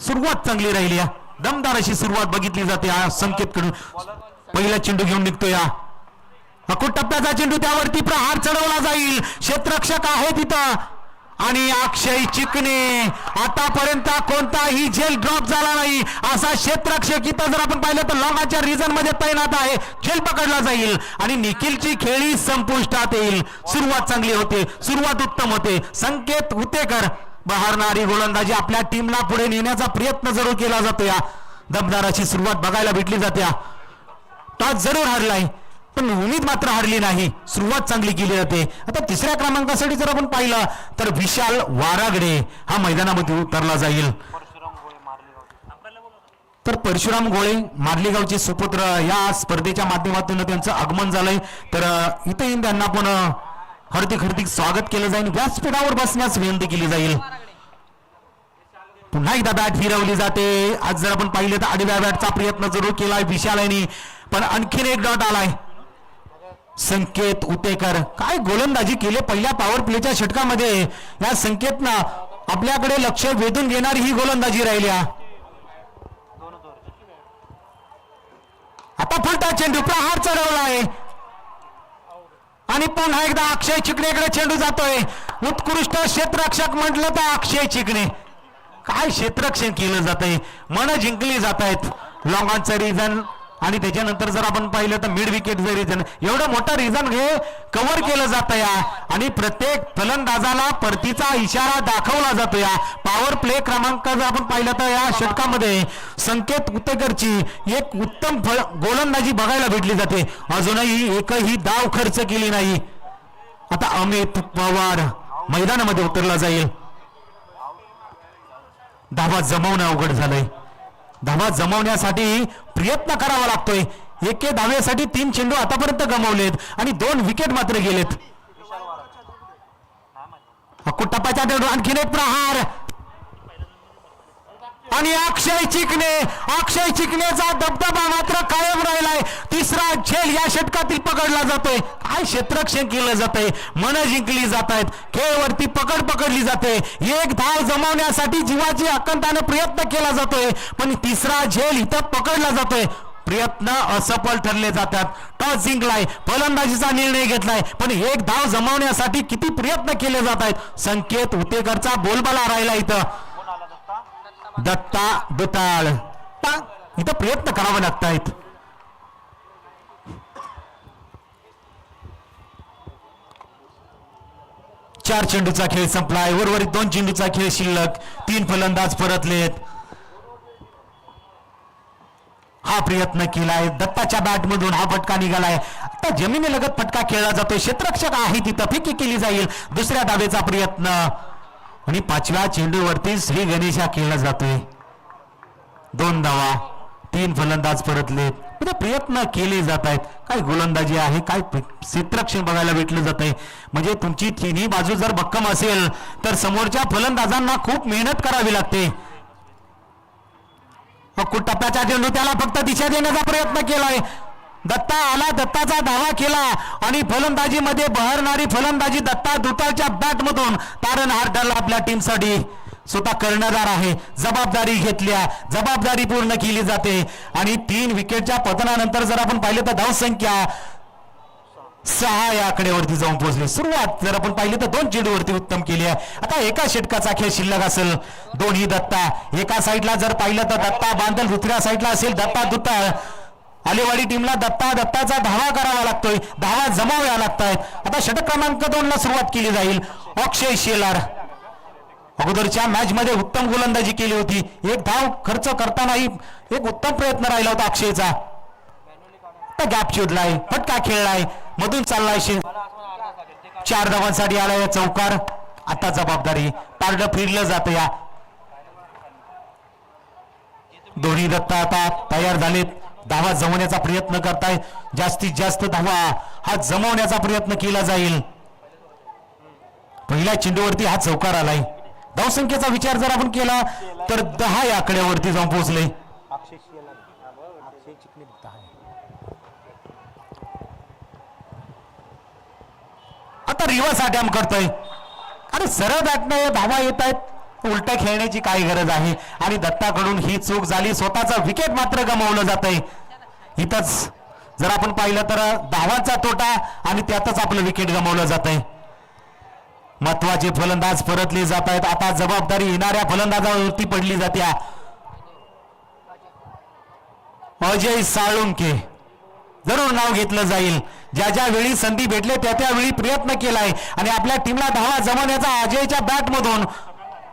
सुरुवात चांगली राहिली, दमदार अशी सुरुवात बघितली जाते हा संकेत कडून. पहिला चेंडू घेऊन निघतोय अकुट टप्प्याचा चेंडू, त्यावरती प्रहार चढवला जाईल, क्षेत्ररक्षक आहे तिथं आणि अक्षय चिकणे आतापर्यंत कोणताही झेल ड्रॉप झाला नाही असा क्षेत्ररक्षक इथं जर आपण पाहिलं तर लॉंगाच्या रिजन मध्ये तैनात आहे. झेल पकडला जाईल आणि निखिलची खेळी संपुष्टात येईल. सुरुवात चांगली होते, सुरुवात उत्तम होते. संकेत हुतेकर बहारणारी गोलंदाजी आपल्या टीमला पुढे नेण्याचा प्रयत्न जरूर केला जातो. या दमदाराची सुरुवात बघायला भेटली जाते. टॉस जरूर हरलाय पण उमेद मात्र हरली नाही, सुरुवात चांगली केली जाते. आता तिसऱ्या क्रमांकासाठी जर आपण पाहिलं तर विशाल वारागडे हा मैदानामध्ये उतरला जाईल. तर परशुराम गोळे मार्लेगावचे सुपुत्र या स्पर्धेच्या माध्यमातून त्यांचं आगमन झालंय. तर इथे त्यांना पण हार्दिक हार्दिक स्वागत केलं जाईल, व्यासपीठावर बसण्यास विनंती केली जाईल. पुन्हा एकदा बॅट फिरवली जाते. आज जर आपण पाहिलं तर आडव्या बॅटचा प्रयत्न जरूर केलाय विशाल यांनी, पण आणखीन एक डॉट आलाय. संकेत उतेकर काय गोलंदाजी केले पहिल्या पॉवर प्लेच्या षटकामध्ये. या संकेतनं आपल्याकडे लक्ष वेधून घेणारी ही गोलंदाजी राहिली. आता फलटा चेंडू, प्रहार चढवला आहे आणि पुन्हा एकदा अक्षय चिकणेकडे चेंडू जातोय. उत्कृष्ट क्षेत्ररक्षक म्हटलं तर अक्षय चिकणे. काय क्षेत्ररक्षण केलं जात आहे, मन जिंकली जात आहेत. लॉंगांचं रिजन आणि त्याच्यानंतर जर आपण पाहिलं तर मिड विकेटचं रिजन, एवढं मोठं रिजन हे कव्हर केलं जातं या आणि प्रत्येक फलंदाजाला परतीचा इशारा दाखवला जातो. या पॉवर प्ले क्रमांक जर आपण पाहिलं तर या षटकामध्ये संकेत उतेकरची एक उत्तम गोलंदाजी बघायला भेटली जाते. अजूनही एकही धाव खर्च केली नाही. आता अमित पवार मैदानामध्ये उतरला जाईल. धावा जमवणं अवघड झालंय, धावा जमवण्यासाठी प्रयत्न करावा लागतोय. एके धावेसाठी 3 चेंडू आतापर्यंत गमावलेत आणि 2 विकेट मात्र गेलेत. कुट्टापाच्या चेंडू, आणखीन एक प्रहार आणि अक्षय चिकणेचा दबदबा मात्र कायम राहिलाय. तिसरा झेल या षटकातील पकडला जातोय. काय क्षेत्ररक्षण केलं जातंय, मन जिंकली जात आहेत, खेळवरती पकडली जाते. एक धाव जमवण्यासाठी जीवाची आकंठाने प्रयत्न केला जातोय पण तिसरा झेल इथं पकडला जातोय. प्रयत्न असफल ठरले जातात. टॉस जिंकलाय, फलंदाजीचा निर्णय घेतलाय पण एक धाव जमवण्यासाठी किती प्रयत्न केले जात आहेत. संकेत उतेकरचा बोलबाला राहिला इथं. दत्ता दुताळ इथं प्रयत्न करावे लागतायत. चार चेंडूचा खेळ संपलाय, उर्वरित 2 चेंडूचा खेळ शिल्लक. 3 फलंदाज परतलेत. हा प्रयत्न केलाय, दत्ताच्या बॅट मधून हा फटका निघालाय. आता जमिनीलगत फटका खेळला जातोय, क्षेत्ररक्षक आहे तिथं, फेकी केली जाईल. दुसऱ्या धावेचा प्रयत्न आणि 5व्या चेंडूवरती श्री गणेशा खेळला जातोय. 2 धावा, 3 फलंदाज परतलेत. प्रयत्न केले जात आहेत. काय गोलंदाजी आहे, काय क्षेत्ररक्षण बघायला भेटलं जात आहे. म्हणजे तुमची तिन्ही बाजू जर भक्कम असेल तर समोरच्या फलंदाजांना खूप मेहनत करावी लागते. टप्प्याचा चेंडू, त्याला फक्त दिशा देण्याचा प्रयत्न केलाय. दत्ता आला, दत्ताचा धावा केला आणि फलंदाजीमध्ये बहरणारी फलंदाजी दत्ता दुताळच्या बॅट मधून तारणहार ठरला आपल्या टीमसाठी. स्वतः कर्णधार आहे, जबाबदारी घेतल्या, जबाबदारी पूर्ण केली जाते आणि 3 विकेटच्या पतनानंतर जर आपण पाहिलं तर धावसंख्या 6 या आकड्यावरती जाऊन पोहोचली. सुरुवात जर आपण पाहिली तर 2 चेंडूवरती उत्तम केली आहे. आता एका षटकाचा खेळ शिल्लक असेल. दोन्ही दत्ता, एका साईडला जर पाहिलं तर दत्ता बांधल, दुसऱ्या साईडला असेल दत्ता दुताळ. आलेवाडी टीमला दत्ताचा धावा करावा लागतोय, धावा जमाव्या लागतायत. आता षटक क्रमांक 2 ला सुरुवात केली जाईल. अक्षय शेलार अगोदरच्या मॅच मध्ये उत्तम गोलंदाजी केली होती. एक धाव खर्च करतानाही एक उत्तम प्रयत्न राहिला होता अक्षयचा. गॅप शोधलाय, फटका खेळलाय, मधून चाललाय. 4 धावांसाठी आलाय चौकार. आता जबाबदारी, पारड फिरलं जातं. या दोन्ही दत्ता आता तयार झालेत, धावा जमवण्याचा प्रयत्न करताय. जास्तीत जास्त धावा हा जमवण्याचा प्रयत्न केला जाईल. पहिल्या चेंडूवरती हा चौकार आलाय. धावसंख्येचा विचार जर आपण केला तर 10 या आकड्यावरती जाऊन पोहोचले. आता रिव्हर्स अटॅम्प्ट करतोय. अरे सरळ बॅटने धावा येत आहेत उलट खेळण्याची काय गरज आहे. आणि दत्ताकडून ही चूक झाली, स्वतःचा विकेट मात्र गमावलं जात आहे. इथंच जर आपण पाहिलं तर धावांचा तोटा आणि त्यातच आपलं विकेट गमावलं जात आहे. महत्वाचे फलंदाज परतले जात आहेत. आता जबाबदारी येणाऱ्या फलंदाजावरती पडली जाते. अजय साळुंके जरूर नाव घेतलं जाईल. ज्या ज्या वेळी संधी भेटले त्या त्यावेळी प्रयत्न केलाय आणि आपल्या टीमला धावा जमवण्याचा अजयच्या बॅटमधून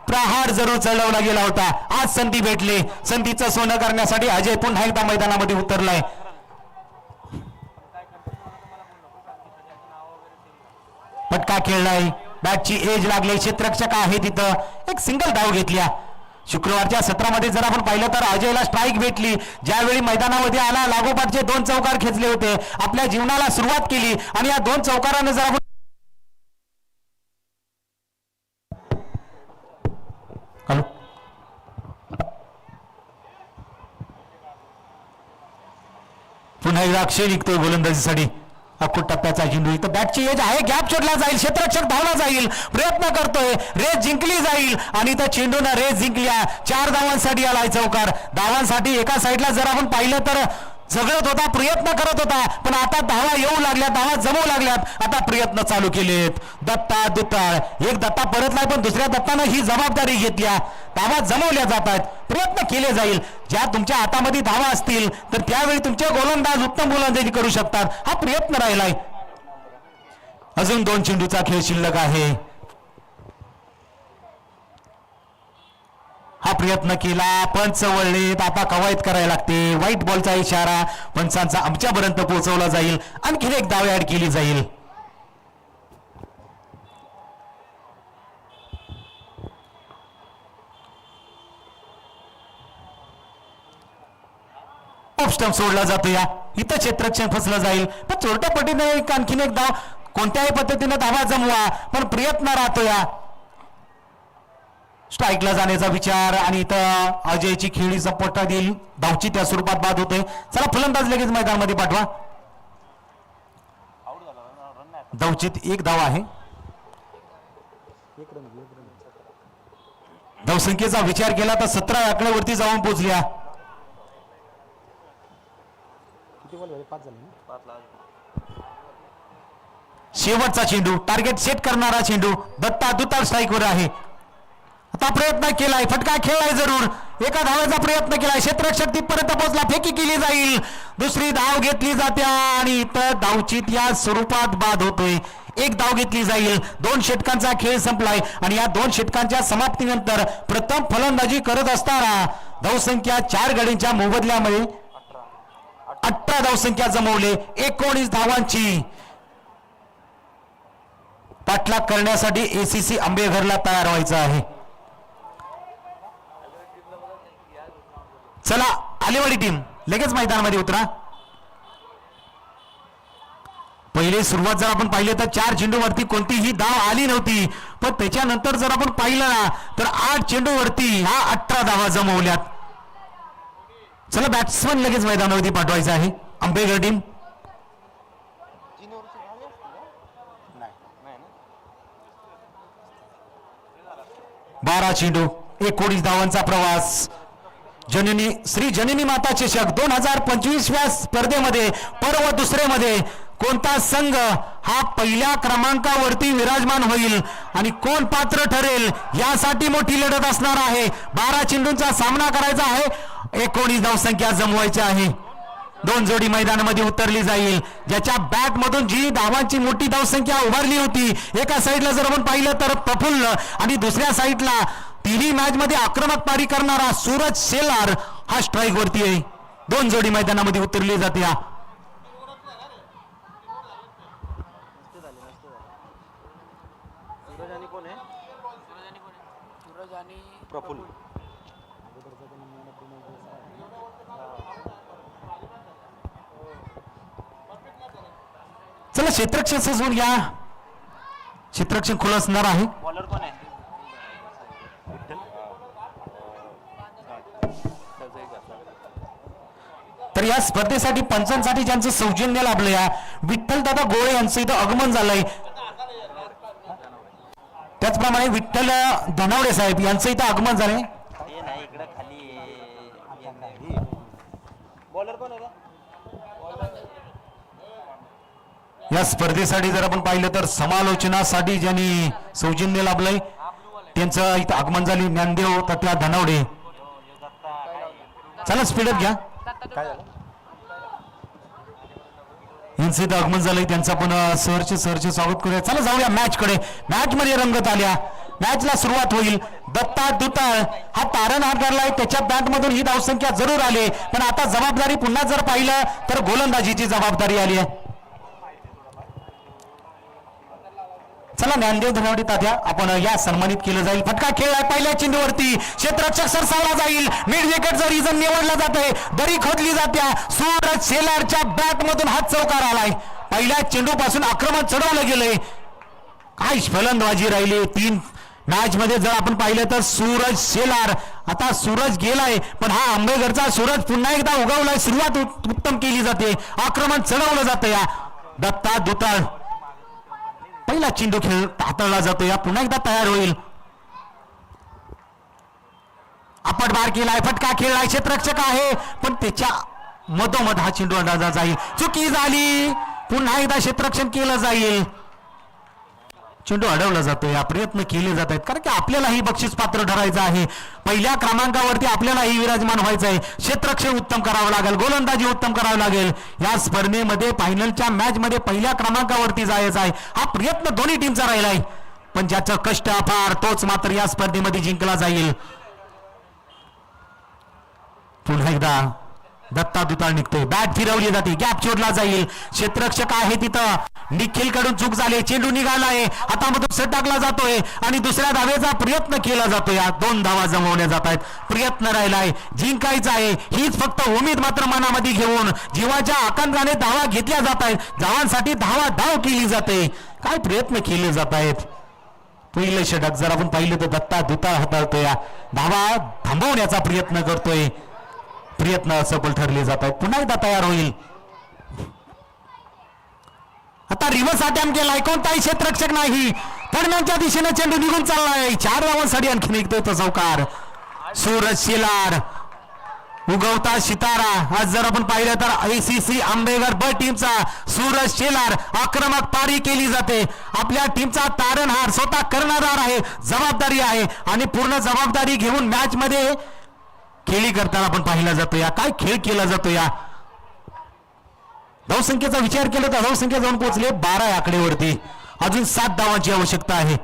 प्रहार जरूर चढवला गेला होता. आज संधी भेटली, संधीचं सोनं करण्यासाठी अजय पुन्हा एकदा मैदानामध्ये उतरलाय. पटका खेळलाय, बॅटची एज लागली, क्षेत्ररक्षक आहे तिथं, एक सिंगल धाव घेतल्या. शुक्रवारच्या सत्रामध्ये जर आपण पाहिलं तर अजयला स्ट्राईक भेटली. ज्यावेळी मैदानामध्ये आला लागोपाठचे 2 चौकार खेचले होते, आपल्या जीवनाला सुरुवात केली आणि या 2 चौकाराने जर आपण पुन्हा एकदा अक्षय निघतोय गोलंदाजीसाठी. अकुट टप्प्याचा चेंडू, इथं बॅटची एज आहे, गॅप शोधला जाईल, क्षेत्ररक्षक धावला जाईल, प्रयत्न करतोय, रेस जिंकली जाईल आणि त्या चेंडूनं रेस जिंकल्या. 4 धावांसाठी आलाय चौकार. धावांसाठी एका साईडला जर आपण पाहिलं तर झगडत होता, प्रयत्न करत होता, पण आता धावा येऊ लागल्यात, धावा जमवू लागल्यात, आता प्रयत्न चालू केलेत. दत्ता दुताळ, एक दत्ता परतलाय पण दुसऱ्या दत्तानं ही जबाबदारी घेतल्या. धावा जमवल्या जात आहेत, प्रयत्न केले जाईल. ज्या तुमच्या हातामध्ये धावा असतील तर त्यावेळी तुमचे गोलंदाज उत्तम गोलंदाजी करू शकतात. हा प्रयत्न राहिलाय. अजून 2 चेंडूचा खेळ शिल्लक आहे. हा प्रयत्न केला, पंच वळलेत, आता कवायत करायला लागते. व्हाईट बॉलचा इशारा पंचांचा आमच्यापर्यंत पोहोचवला जाईल. आणखी एक धाव ऍड केली जाईल. ऑफ स्टंप सोडला जातो. या इथं क्षेत्ररक्षण फसलं जाईल, पण चोरट्या पटीने आणखीन एक धाव, कोणत्याही पद्धतीने धावा जमवा, पण प्रयत्न राहतो. या स्ट्राईकला जाण्याचा विचार आणि इथं अजयची खेळी सपोर्ट देईल. धावची त्या स्वरूपात बाद होते. चला फलंदाज लगेच मैदानामध्ये पाठवा. धावचीत 1 धाव आहे. धावसंख्येचा विचार केला तर 17 आकड्यावरती जाऊन पोहोचल्या. शेवटचा चेंडू, टार्गेट सेट करणारा चेंडू, दत्ता दुतार स्ट्राईकवर आहे. आता प्रयत्न केलाय, फटका खेळलाय, जरूर एका धावाचा प्रयत्न केलाय. क्षेत्ररक्षक तिथपर्यंत पोहोचला, फेकी केली जाईल, दुसरी धाव घेतली जाते आणि इथं धावचीत या स्वरूपात बाद होतोय. 1 धाव घेतली जाईल. 2 षटकांचा खेळ संपलाय आणि या 2 षटकांच्या समाप्तीनंतर प्रथम फलंदाजी करत असताना धावसंख्या 4 गडींच्या मोबदल्यामध्ये 18 धावसंख्या जमवले. 19 धावांची पाठलाग करण्यासाठी एसीसी आंबेघरला तयार व्हायचं आहे. चला आलेवाडी टीम लगेच मैदानामध्ये उतरा. पहिले सुरुवात जर आपण पाहिले तर 4 चेंडूवरती कोणतीही धाव आली नव्हती, पण त्याच्यानंतर जर आपण पाहिलं ना तर 8 चेंडूवरती ह्या 18 धावा जमवल्यात. चला बॅट्समन लगेच मैदानावरती पाठवायचं आहे. आंबेघर टीम 12 चेंडू, 19 धावांचा प्रवास. जननी श्री जननी माता चषक 2025व्या स्पर्धेमध्ये पर्व दुसरेमध्ये कोणता संघ हा पहिल्या क्रमांकावरती विराजमान होईल आणि कोण पात्र ठरेल यासाठी मोठी लढत असणार आहे. 12 चेंडूंचा सामना करायचा आहे, 19 धावसंख्या जमवायची आहे. 2 जोडी मैदानामध्ये उतरली जाईल. ज्याच्या बॅट मधून जी धावांची मोठी धावसंख्या उभारली होती, एका साईडला जर आपण पाहिलं तर प्रफुल्ल आणि दुसऱ्या साईडला तिन्ही मॅच मध्ये आक्रमक पारी करणारा सूरज शेलार हा स्ट्राईक वरती आहे. 2 जोडी मैदानामध्ये उतरली जाते. प्रफुल्ल चला क्षेत्ररक्षण सजवून घ्या. क्षेत्ररक्षण खुलं असणार आहे. बॉलर कोण आहे? तर या स्पर्धेसाठी पंचांसाठी ज्यांचं सौजन्य लाभलं या विठ्ठल दादा गोळे यांचं इथं आगमन झालंय. त्याचप्रमाणे त्याचप्रमाणे विठ्ठल धनावडे साहेब यांचं इथं आगमन झाले. हे नाही इकडं खाली बॉलर कोण आहे या स्पर्धेसाठी जर आपण पाहिलं तर समालोचनासाठी ज्यांनी सौजन्य लाभलंय त्यांचं इथं आगमन झाले. ज्ञानदेव तत्या धनावडे. चला स्पीडअप घ्या. यांचं इथं आगमन झालंय त्यांचं आपण सहर्ष स्वागत करूया. चला जाऊया मॅच कडे. मॅच मध्ये रंगत आल्या. मॅचला सुरुवात होईल. दत्ता दुताळ हा तारणहार धरलाय. त्याच्या बॅट मधून ही धावसंख्या जरूर आली पण आता जबाबदारी पुन्हा जर पाहिलं तर गोलंदाजीची जबाबदारी आली आहे. चला ज्ञानदेव धनावडे तात्या आपण या सन्मानित केलं जाईल. फटका खेळलाय पहिल्या चेंडूवरती. क्षेत्ररक्षक सरसावला जाईल. मिड विकेटचा रिझन निवडला जातोय. दरी खोदली जात्या. सूरज शेलारच्या बॅट मधून हा चौकार आलाय. पहिल्या चेंडू पासून आक्रमण चढवलं गेलंय. काय फलंदाजी राहिली. 3 मॅच मध्ये जर आपण पाहिलं तर सूरज शेलार. आता सूरज गेलाय पण हा आंबेघरचा सूरज पुन्हा एकदा उगवलाय. सुरुवात उत्तम केली जाते. आक्रमण चढवलं जातं या दत्ता दुताळ. पहिला चेंडू खेळ हाताळला जातो. या पुन्हा एकदा तयार होईल. आपट बार केलाय. फटका खेळलाय. क्षेत्ररक्षक आहे पण त्याच्या मधोमध हा चेंडू अंदाजा जाईल. चुकी झाली. पुन्हा एकदा क्षेत्ररक्षण केलं जाईल. चेंडू अडवला जातो. या प्रयत्न केले जात आहेत कारण की आपल्यालाही बक्षीस पात्र ठरायचं आहे. पहिल्या क्रमांकावरती आपल्यालाही विराजमान व्हायचं आहे. क्षेत्ररक्षण उत्तम करावं लागेल. गोलंदाजी उत्तम करावं लागेल. या स्पर्धेमध्ये फायनलच्या मॅच मध्ये पहिल्या क्रमांकावरती जायचं आहे. हा प्रयत्न दोन्ही टीमचा राहिलाय पण ज्याचं कष्ट अपार तोच मात्र या स्पर्धेमध्ये जिंकला जाईल. पुन्हा एकदा दत्ता दुताळ निघतोय. बॅट फिरवली जाते. गॅप चोरला जाईल. क्षेत्ररक्षक आहे तिथं. निखिल कडून चूक झाली. चेंडू निघालाय. हातामधून सेट टाकला जातोय आणि दुसऱ्या धावेचा प्रयत्न केला जातोय. या 2 धावा जमवल्या जात आहेत. प्रयत्न राहिलाय. जिंकायचा आहे हीच फक्त उमेद मात्र मनामध्ये घेऊन जीवाच्या आकांक्षाने धावा घेतल्या जात आहेत. धावांसाठी धाव केली जाते. काय प्रयत्न केले जात आहेत. पहिलं षटक जर आपण पाहिलं तर दत्ता दुताळ हाताळतोय. धावा थांबवण्याचा प्रयत्न करतोय. प्रयत्न असफल ठरले जात आहेत. पुन्हा एकदा तयार होईल. आता रिव्हर्स अटॅम्प्ट केलाय. कोणताही क्षेत्ररक्षक नाही. दरम्यानच्या दिशेने चेंडू निघून चाललाय. 4 धावांसाठी आणखी निघतोय तो चौकार. सूरज शेलार उगवता सितारा. आज जर आपण पाहिलं तर ICC आंबेघर ब टीमचा सूरज शेलार आक्रमक पारी केली जाते. आपल्या टीमचा तारणहार स्वतः करणारा आहे. जबाबदारी आहे आणि पूर्ण जबाबदारी घेऊन मॅच मध्ये खेळी करताना आपण पाहिला जातो. या काय खेळ केला जातो. या धावसंख्येचा विचार केला तर धावसंख्या जाऊन पोहोचले 12 आकडेवरती. अजून 7 धावांची आवश्यकता आहे.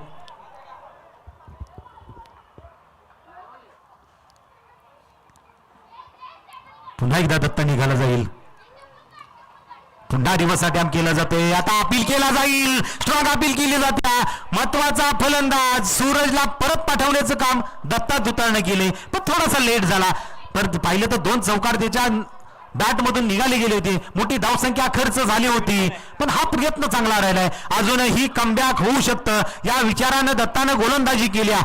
पुन्हा एकदा दत्ता निघाला जाईल. पुन्हा रिव्हर्स अटॅम्प्ट केला जातोय. आता अपील केला जाईल. स्ट्रॉंग अपील केली जाते. महत्वाचा फलंदाज सूरजला परत पाठवण्याचं काम दत्ता दुताळने केले पण थोडासा लेट झाला. परत पाहिलं तर 2 चौकार त्याच्या बॅट मधून निघाले गेले होते. मोठी धावसंख्या खर्च झाली होती पण हा प्रयत्न चांगला राहिलाय. अजूनही कमबॅक होऊ शकतं या विचारानं दत्तानं गोलंदाजी केल्या.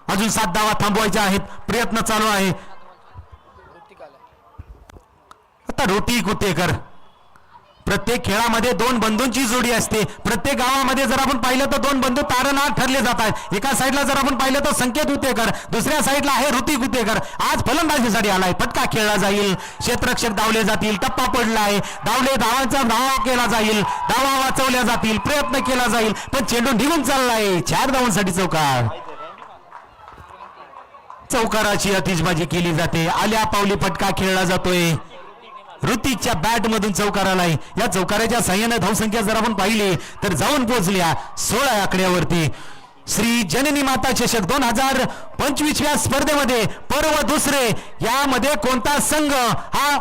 अजून 7 धावा थांबवायच्या आहेत. प्रयत्न चालू आहे. आता रोटी कुतेकर. प्रत्येक खेळामध्ये 2 बंधूंची जोडी असते. प्रत्येक गावामध्ये जर आपण पाहिलं तर 2 बंधू तारणहार ठरले जातात. एका साईडला जर आपण पाहिलं तर संकेत गुतेकर, दुसऱ्या साईडला आहे ऋतिक गुतेकर. आज फलंदाजीसाठी आलाय. फटका खेळला जाईल. क्षेत्ररक्षक धावले जातील. टप्पा पडलाय. धावांचा धावा केला जाईल. धावा वाचवल्या जातील. प्रयत्न केला जाईल पण चेंडू निघून चाललाय. 4 धावांसाठी चौकार. चौकाराची आतिषबाजी केली जाते. आल्या पावली फटका खेळला जातोय. ऋतिकच्या बॅट मधून चौकार आलाय. या चौकाराच्या साह्याने धावसंख्या जर आपण पाहिली तर जाऊन पोहोचल्या 16 आकड्यावरती. श्री जननी माता चषक 2025 स्पर्धेमध्ये पर्व दुसरे यामध्ये कोणता संघ हा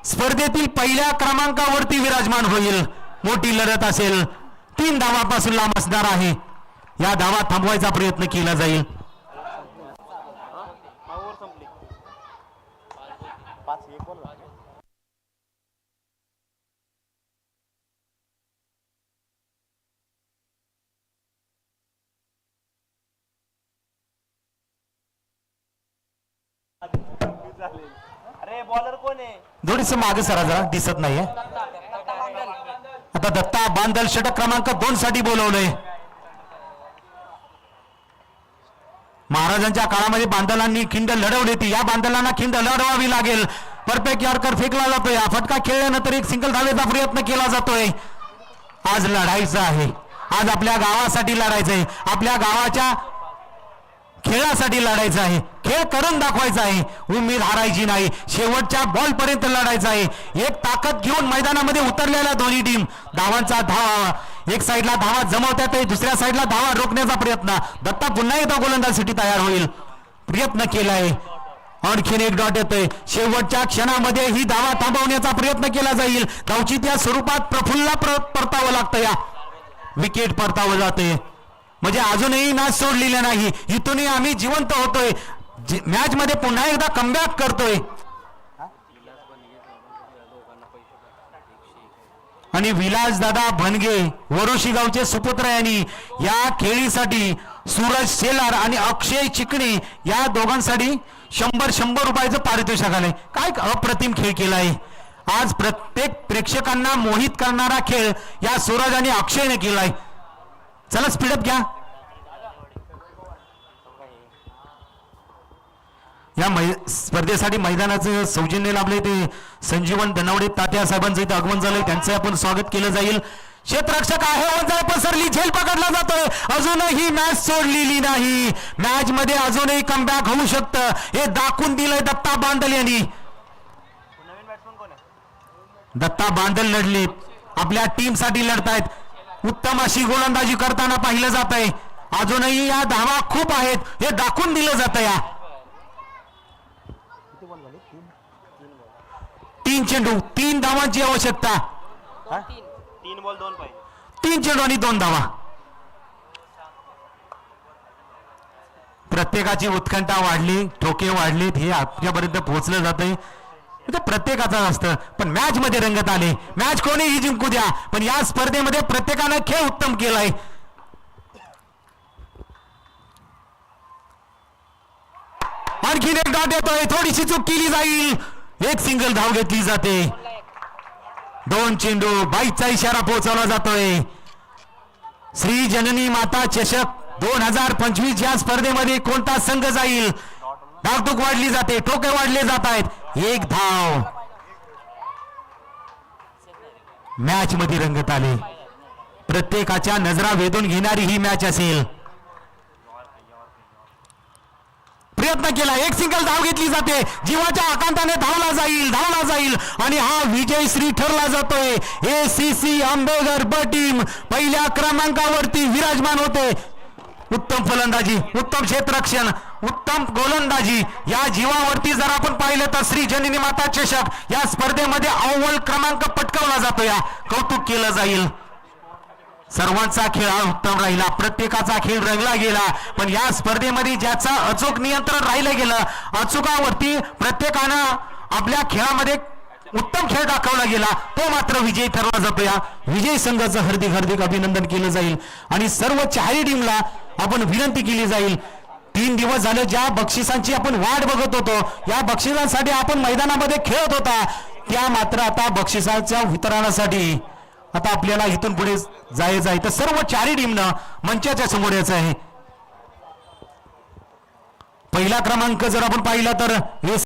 स्पर्धेतील पहिल्या क्रमांकावरती विराजमान होईल. मोठी लढत असेल. 3 धावापासून लांब असणार आहे. या धावा थांबवायचा प्रयत्न केला जाईल. अरे बॉलर कोण आहे. थोडीस मागे सरा जरा दिसत नाहीये. आता दत्ता बांदल षटक क्रमांक 2 साठी बोलवलंय. महाराजांच्या काळामध्ये बांदलांनी खिंड लढवली होती, या बांदलांना खिंड लढवावी लागेल. परफेक्ट यॉर्कर फेकला जातोय, फटका खेळल्यानंतर एक सिंगल धावेचा प्रयत्न केला जातोय. आज लढायचं आहे, आज आपल्या गावासाठी लढायचंय, आपल्या गावाच्या खेळासाठी लढायचं आहे, खेळ करून दाखवायचा आहे. उमेद हारायची नाही, शेवटच्या बॉल पर्यंत लढायचं आहे. एक ताकद घेऊन मैदानामध्ये उतरलेल्या दोन्ही टीम धावांचा धावा, एक साईडला धावा जमवतात, दुसऱ्या साईडला धावा रोखण्याचा प्रयत्न. दत्ता पुन्हा एकदा गोलंदाजीसाठी तयार होईल, प्रयत्न केलाय. आणखीन एक डॉट येतोय, शेवटच्या क्षणामध्ये ही धावा थांबवण्याचा प्रयत्न केला जाईल. धावची त्या स्वरूपात प्रफुल्ला परतावं लागतं, या विकेट परतावं जाते. म्हणजे अजूनही मॅच सोडलेली नाही, इथूनही आम्ही जिवंत होतोय, मॅच मध्ये पुन्हा एकदा कमबॅक करतोय. आणि विलास दादा भनगे वरोशी गावचे सुपुत्र यांनी या खेळीसाठी सूरज शेलार आणि अक्षय चिकणे या दोघांसाठी 100 रुपयाचं पारितोषिक आलंय. काय अप्रतिम खेळ केलाय आज, प्रत्येक प्रेक्षकांना मोहित करणारा खेळ या सूरज आणि अक्षयने केलाय. चला स्पीडअप घ्या. या स्पर्धेसाठी मैदानाचं सौजन्य लाभले ते संजीवन धनवडे तात्या साहेबांचं इथं आगमन झालंय, त्यांचं आपण स्वागत केलं जाईल. क्षेत्ररक्षक आहे, वंजाळ पसरली, झेल पकडला जातोय, अजूनही मॅच सोडलेली नाही, मॅच मध्ये अजूनही कमबॅक होऊ शकतं हे दाखवून दिलंय दत्ता बांदल यांनी. नवीन बॅट्समन कोण आहे? दत्ता बांदल लढले, आपल्या टीम साठी लढतायत, उत्तम अशी गोलंदाजी करताना पाहिलं जात आहे. अजूनही या धावा खूप आहेत हे दाखवून दिलं जातं. या 3 चेंडू 3 धावांची आवश्यकता, 3 बॉल 2 पाहिजे. 3 चेंडू आणि 2 धावा. प्रत्येकाची उत्कंठा वाढली, ठोके वाढलेत, हे आपल्यापर्यंत पोहोचलं जातंय. म्हणजे प्रत्येकाचं असतं, पण मॅच मध्ये रंगत आले. मॅच कोणीही जिंकू द्या, पण या स्पर्धेमध्ये प्रत्येकानं खेळ उत्तम केलाय. आणखीन एक डॉट येतोय, थोडीशी चूक केली जाईल, एक सिंगल धाव घेतली जाते. 2 चेंडू 22चा इशारा पोहोचवला जातोय. श्री जननी माता चषक 2025 या स्पर्धेमध्ये कोणता संघ जाईल, धावतूक वाढली जाते, ठोके वाढले जात आहेत. 1 धाव, मॅच मध्ये रंगत आले. प्रत्येकाच्या नजरा वेधून घेणारी ही मॅच असेल. प्रयत्न केला, एक सिंगल धाव घेतली जाते, जीवाच्या आकांताने धावला जाईल आणि हा विजय श्री ठरला जातोय. ACC आंबेघर ब टीम पहिल्या क्रमांकावरती विराजमान होते. उत्तम फलंदाजी, उत्तम क्षेत्ररक्षण, उत्तम गोलंदाजी, या जीवावरती जर आपण पाहिलं तर श्री जननी माता चषक या स्पर्धेमध्ये अव्वल क्रमांक पटकावला जातो. या कौतुक केलं जाईल. सर्वांचा खेळ हा उत्तम राहिला, प्रत्येकाचा खेळ रंगला गेला, पण या स्पर्धेमध्ये ज्याचा अचूक नियंत्रण राहिलं गेलं, अचूकावरती प्रत्येकानं आपल्या खेळामध्ये उत्तम खेळ दाखवला गेला, तो मात्र विजयी ठरला जातो. या विजयी संघाचं हार्दिक अभिनंदन केलं जाईल आणि सर्व 4 टीमला आपण विनंती केली जाईल. 3 दिवस झाले ज्या बक्षिसांची आपण वाट बघत होतो, या बक्षिसांसाठी आपण मैदानामध्ये खेळत होता, त्या मात्र आता बक्षिसाच्या वितरणासाठी आता आपल्याला इथून पुढे जायचं आहे. तर सर्व 4 टीमनं मंचाच्या समोर यायचं आहे. पहिला क्रमांक जर आपण पाहिला तर